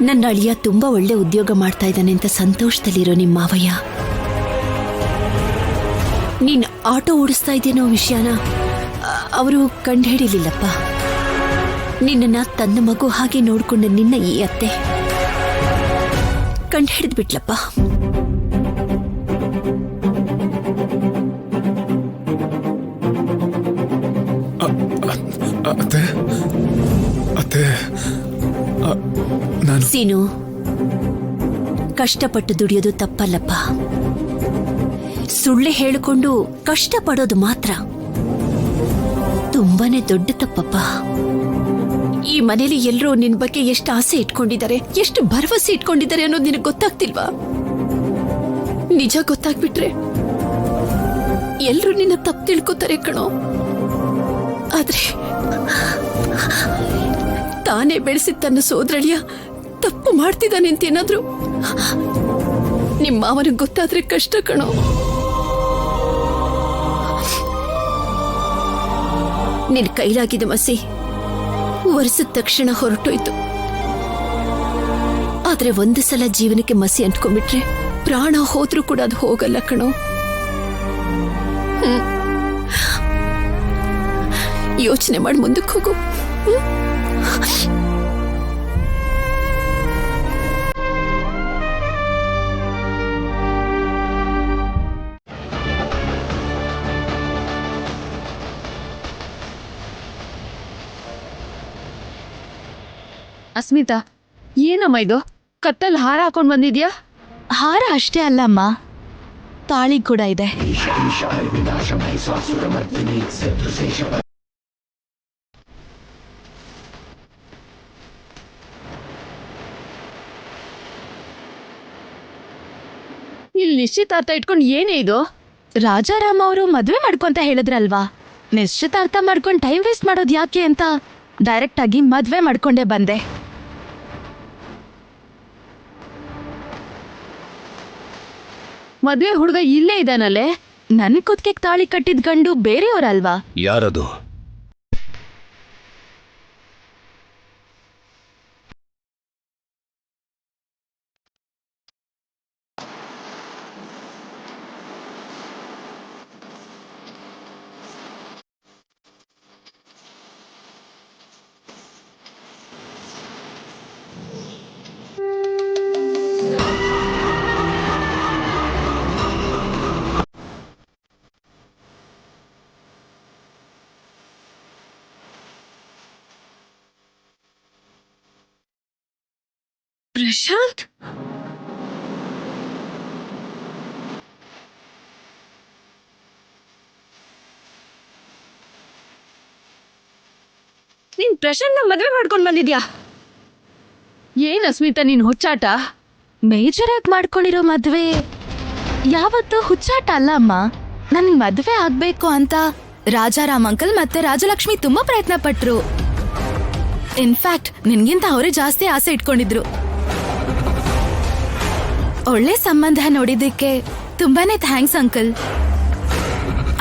ನನ್ನ ಅಳಿಯ ತುಂಬಾ ಒಳ್ಳೆ ಉದ್ಯೋಗ ಮಾಡ್ತಾ ಇದ್ದಾನೆ ಅಂತ ಸಂತೋಷದಲ್ಲಿರೋ ನಿಮ್ಮ ಮಾವಯ್ಯ ನೀನ್ ಆಟೋ ಓಡಿಸ್ತಾ ಇದ್ದೇನೋ ವಿಷಯನ ಅವರು ಕಂಡುಹಿಡಿಲಿಲ್ಲಪ್ಪ. ನಿನ್ನನ್ನ ತನ್ನ ಮಗು ಹಾಗೆ ನೋಡ್ಕೊಂಡ ನಿನ್ನ ಈ ಅತ್ತೆ ಕಂಡುಹಿಡಿದು ಬಿಟ್ಲಪ್ಪ. ಸೀನು, ಕಷ್ಟಪಟ್ಟು ದುಡಿಯೋದು ತಪ್ಪಲ್ಲಪ್ಪ. ಸುಳ್ಳು ಹೇಳಿಕೊಂಡು ಕಷ್ಟಪಡೋದು ಮಾತ್ರ ತುಂಬಾನೇ ದೊಡ್ಡ ತಪ್ಪಪ್ಪ. ಈ ಮನೇಲಿ ಎಲ್ಲರೂ ನಿನ್ ಬಗ್ಗೆ ಎಷ್ಟು ಆಸೆ ಇಟ್ಕೊಂಡಿದ್ದಾರೆ, ಎಷ್ಟು ಭರವಸೆ ಇಟ್ಕೊಂಡಿದ್ದಾರೆ ಅನ್ನೋದು ನಿನಗೆ ಗೊತ್ತಾಗ್ತಿಲ್ವಾ? ನಿಜ ಗೊತ್ತಾಗ್ಬಿಟ್ರೆ ಎಲ್ರೂ ನಿನ್ನ ತಪ್ಪು ತಿಳ್ಕೊತಾರೆ ಕಣೋ. ಆದ್ರೆ ತಾನೇ ಬೆಳೆಸಿದ ತನ್ನ ಸೋದರಳಿಯ ತಪ್ಪು ಮಾಡ್ತಿದ್ದಾನೆ ಅಂತ ಏನಾದ್ರು ನಿಮ್ಮ ಮಾವನಿಗೆ ಗೊತ್ತಾದ್ರೆ ಕಷ್ಟ ಕಣೋ. ನಿನ್ ಕೈಲಾಗಿದ್ದ ಮಸಿ ಒರೆಸಿದ ತಕ್ಷಣ ಹೊರಟೋಯ್ತು. ಆದ್ರೆ ಒಂದು ಸಲ ಜೀವನಕ್ಕೆ ಮಸಿ ಅಂಟ್ಕೊಂಡ್ಬಿಟ್ರೆ ಪ್ರಾಣ ಹೋದ್ರೂ ಕೂಡ ಅದು ಹೋಗಲ್ಲ ಕಣೋ. ಯೋಚನೆ ಮಾಡಿ ಮುಂದಕ್ಕೆ ಹೋಗು. ಅಸ್ಮಿತಾ, ಏನಮ್ಮ ಇದು? ಕತ್ತಲ್ಲಿ ಹಾರ ಹಾಕೊಂಡ್ ಬಂದಿದ್ಯಾ? ಹಾರ ಅಷ್ಟೇ ಅಲ್ಲಮ್ಮ, ತಾಳಿ ಕೂಡ ಇದೆ. ಇಲ್ಲಿ ನಿಶ್ಚಿತಾರ್ಥ ಇಟ್ಕೊಂಡು ಏನೇ ಇದು? ರಾಜಾರಾಮ್ ಅವರು ಮದ್ವೆ ಮಾಡ್ಕೊಂತ ಹೇಳಿದ್ರಲ್ವಾ, ನಿಶ್ಚಿತಾರ್ಥ ಮಾಡ್ಕೊಂಡು ಟೈಮ್ ವೇಸ್ಟ್ ಮಾಡೋದು ಯಾಕೆ ಅಂತ ಡೈರೆಕ್ಟ್ ಆಗಿ ಮದ್ವೆ ಮಾಡ್ಕೊಂಡೇ ಬಂದೆ. ಮದ್ವೆ ಹುಡುಗ ಇಲ್ಲೇ ಇದ್ದಾನಲ್ಲೇ? ನನ್ ಕುತ್ತಿಗೆ ತಾಳಿ ಕಟ್ಟಿದ್ ಗಂಡು ಬೇರೆಯವರಲ್ವಾ? ಯಾರದು? ಪ್ರಶಾಂತ್? ನೀನ್ ಪ್ರಶಾಂತ್ ಮದ್ವೆ ಮಾಡ್ಕೊಂಡ್ ಬಂದಿದ್ಯಾ? ಏನ್ ಅಸ್ಮಿತಾ ನೀನ್ ಹುಚ್ಚಾಟ? ಮೇಜರ್ ಆಗಿ ಮಾಡ್ಕೊಂಡಿರೋ ಮದ್ವೆ ಯಾವತ್ತೂ ಹುಚ್ಚಾಟ ಅಲ್ಲ ಅಮ್ಮ. ನನ್ಗೆ ಮದ್ವೆ ಆಗ್ಬೇಕು ಅಂತ ರಾಜಾರಾಮ್ ಅಂಕಲ್ ಮತ್ತೆ ರಾಜಲಕ್ಷ್ಮಿ ತುಂಬಾ ಪ್ರಯತ್ನ ಪಟ್ರು. ಇನ್ಫ್ಯಾಕ್ಟ್ ನಿನ್ಗಿಂತ ಅವರೇ ಜಾಸ್ತಿ ಆಸೆ ಇಟ್ಕೊಂಡಿದ್ರು. ಒಳ್ಳೆ ಸಂಬಂಧ ನೋಡಿದ್ದಕ್ಕೆ ತುಂಬಾನೇ ಥ್ಯಾಂಕ್ಸ್ ಅಂಕಲ್.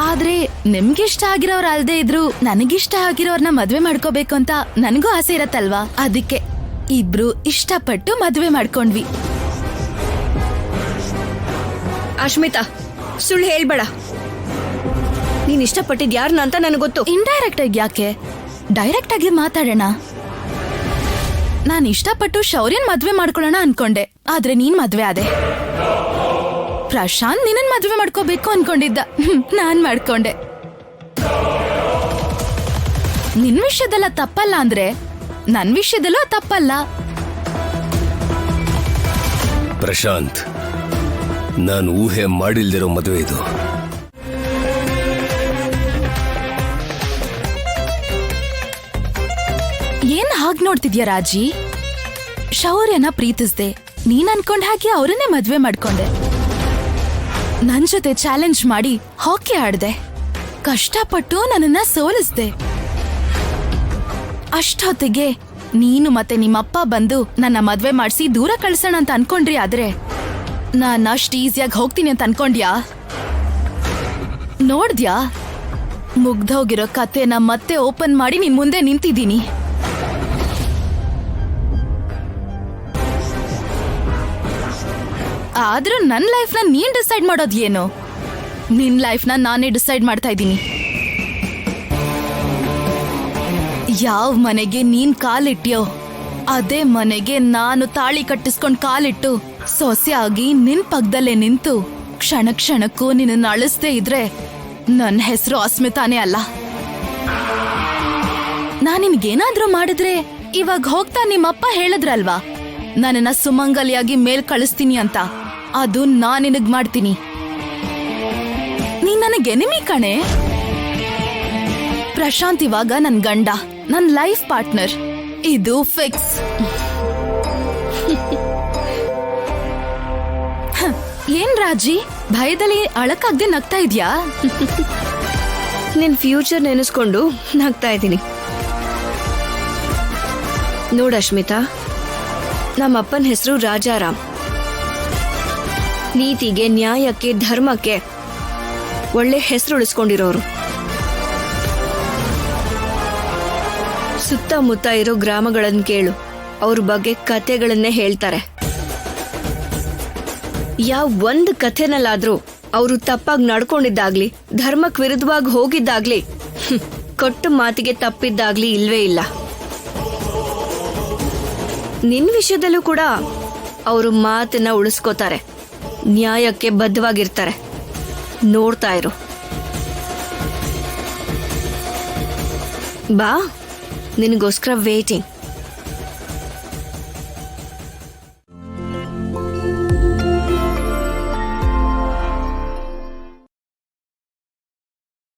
ಆದ್ರೆ ನಿಮ್ಗಿಷ್ಟ ಆಗಿರೋರ್ ಅಲ್ದೇ ಇದ್ರು ನನಗಿಷ್ಟ ಆಗಿರೋರ್ನ ಮದ್ವೆ ಮಾಡ್ಕೋಬೇಕು ಅಂತ ನನಗೂ ಆಸೆ ಇರತ್ತಲ್ವಾ, ಅದಕ್ಕೆ ಇಬ್ರು ಇಷ್ಟಪಟ್ಟು ಮದ್ವೆ ಮಾಡ್ಕೊಂಡ್ವಿ. ಅಶ್ಮಿತಾ, ಸುಳ್ಳು ಹೇಳ್ಬೇಡ. ನೀನ್ ಇಷ್ಟಪಟ್ಟಿದ್ ಯಾರನ್ನ ಅಂತ ನನಗೆ ಗೊತ್ತು. ಇಂಡೈರೆಕ್ಟ್ ಆಗಿ ಯಾಕೆ, ಡೈರೆಕ್ಟ್ ಆಗಿ ಮಾತಾಡೋಣ. ನಾನ್ ಇಷ್ಟಪಟ್ಟು ಶೌರ್ಯನ್ ಮದ್ವೆ ಮಾಡ್ಕೊಳ್ಳೋಣ ಅನ್ಕೊಂಡೆ, ಆದ್ರೆ ನೀನ್ ಮದ್ವೆ ಆದೆ. ಪ್ರಶಾಂತ್ ನಿನ್ನನ್ ಮದ್ವೆ ಮಾಡ್ಕೋಬೇಕು ಅನ್ಕೊಂಡಿದ್ದ, ನಾನ್ ಮಾಡ್ಕೊಂಡೆ. ನಿನ್ ವಿಷಯದಲ್ಲ ತಪ್ಪಲ್ಲ ಅಂದ್ರೆ ನನ್ ವಿಷಯದಲ್ಲೂ ತಪ್ಪಲ್ಲ. ಪ್ರಶಾಂತ್, ನಾನು ಊಹೆ ಮಾಡಿಲ್ದಿರೋ ಮದುವೆ ಇದು. ಏನ್ ಹಾಗ್ ನೋಡ್ತಿದ್ಯಾ ರಾಜಿ? ಶೌರ್ಯನ ಪ್ರೀತಿಸ್ದೆ, ನೀನ್ ಅನ್ಕೊಂಡ್ ಹಾಗೆ ಅವರನ್ನೇ ಮದ್ವೆ ಮಾಡ್ಕೊಂಡೆ. ನನ್ ಜೊತೆ ಚಾಲೆಂಜ್ ಮಾಡಿ ಹಾಕಿ ಆಡ್ದೆ, ಕಷ್ಟಪಟ್ಟು ನನ್ನನ್ನ ಸೋಲಿಸ್ದೆ. ಅಷ್ಟೊತ್ತಿಗೆ ನೀನು ಮತ್ತೆ ನಿಮ್ಮಪ್ಪ ಬಂದು ನನ್ನ ಮದ್ವೆ ಮಾಡಿಸಿ ದೂರ ಕಳ್ಸೋಣ ಅಂತ ಅನ್ಕೊಂಡ್ರಿ. ಆದ್ರೆ ನಾನ್ ಅಷ್ಟ್ ಈಸಿಯಾಗಿ ಹೋಗ್ತೀನಿ ಅಂತ ಅನ್ಕೊಂಡ್ಯಾ? ನೋಡ್ದ್ಯಾ, ಮುಗ್ದೋಗಿರೋ ಕತೆನ ಮತ್ತೆ ಓಪನ್ ಮಾಡಿ ನಿನ್ ಮುಂದೆ ನಿಂತಿದ್ದೀನಿ. ಆದ್ರೂ ನನ್ ಲೈಫ್ ನ ನೀನ್ ಡಿಸೈಡ್ ಮಾಡೋದ್ ಏನು? ನಿನ್ ಲೈಫ್ ನ ನಾನೇ ಡಿಸೈಡ್ ಮಾಡ್ತಾ ಇದ್ದೀನಿ. ಯಾವ ಮನೆಗೆ ನೀನ್ ಕಾಲಿಟ್ಯೋ ಅದೇ ಮನೆಗೆ ನಾನು ತಾಳಿ ಕಟ್ಟಿಸ್ಕೊಂಡ್ ಕಾಲಿಟ್ಟು ಸೊಸೆ ಆಗಿ ನಿನ್ ಪಕ್ಕದಲ್ಲೇ ನಿಂತು ಕ್ಷಣ ಕ್ಷಣಕ್ಕೂ ನಿನ್ನ ಅಳಿಸ್ದೇ ಇದ್ರೆ ನನ್ ಹೆಸರು ಅಸ್ಮಿತಾನೇ ಅಲ್ಲ. ನಾನ್ ನಿನ್ಗೇನಾದ್ರೂ ಮಾಡಿದ್ರೆ ಇವಾಗ ಹೋಗ್ತಾ ನಿಮ್ಮಪ್ಪ ಹೇಳಿದ್ರಲ್ವಾ ನನ್ನನ್ನ ಸುಮಂಗಲಿಯಾಗಿ ಮೇಲ್ ಕಳಿಸ್ತೀನಿ ಅಂತ, ಅದು ನಾನ್ ನಿನಗ್ ಮಾಡ್ತೀನಿ. ನೀನ್ ನನಗೆ ಎನಿಮಿ ಕಣೆ. ಪ್ರಶಾಂತ್ ಇವಾಗ ನನ್ ಗಂಡ, ನನ್ ಲೈಫ್ ಪಾರ್ಟ್ನರ್, ಇದು ಫಿಕ್ಸ್. ಏನ್ ರಾಜಿ, ಭಯದಲ್ಲಿ ಅಳಕಾಗ್ದೆ ನಗ್ತಾ ಇದ್ಯಾ? ನಿನ್ ಫ್ಯೂಚರ್ ನೆನೆಸ್ಕೊಂಡು ನಗ್ತಾ ಇದ್ದೀನಿ. ನೋಡ್ ಅಶ್ಮಿತಾ, ನಮ್ಮಪ್ಪನ ಹೆಸರು ರಾಜಾರಾಮ್. ನೀತಿಗೆ, ನ್ಯಾಯಕ್ಕೆ, ಧರ್ಮಕ್ಕೆ ಒಳ್ಳೆ ಹೆಸರು ಉಳಿಸ್ಕೊಂಡಿರೋರು. ಸುತ್ತಮುತ್ತ ಇರೋ ಗ್ರಾಮಗಳನ್ನ ಕೇಳು, ಅವ್ರ ಬಗ್ಗೆ ಕಥೆಗಳನ್ನೇ ಹೇಳ್ತಾರೆ. ಯಾವ ಒಂದ್ ಕಥೆನಲ್ಲಾದ್ರೂ ಅವರು ತಪ್ಪಾಗಿ ನಡ್ಕೊಂಡಿದ್ದಾಗ್ಲಿ, ಧರ್ಮಕ್ ವಿರುದ್ಧವಾಗಿ ಹೋಗಿದ್ದಾಗ್ಲಿ, ಕೊಟ್ಟ ಮಾತಿಗೆ ತಪ್ಪಿದ್ದಾಗ್ಲಿ ಇಲ್ವೇ ಇಲ್ಲ. ನಿನ್ ವಿಷಯದಲ್ಲೂ ಕೂಡ ಅವರು ಮಾತನ್ನ ಉಳಿಸ್ಕೋತಾರೆ, ನ್ಯಾಯಕ್ಕೆ ಬದ್ಧವಾಗಿರ್ತಾರೆ. ನೋಡ್ತಾ ಇರು. ಬಾ, ನಿನಗೋಸ್ಕರ ವೇಟಿಂಗ್.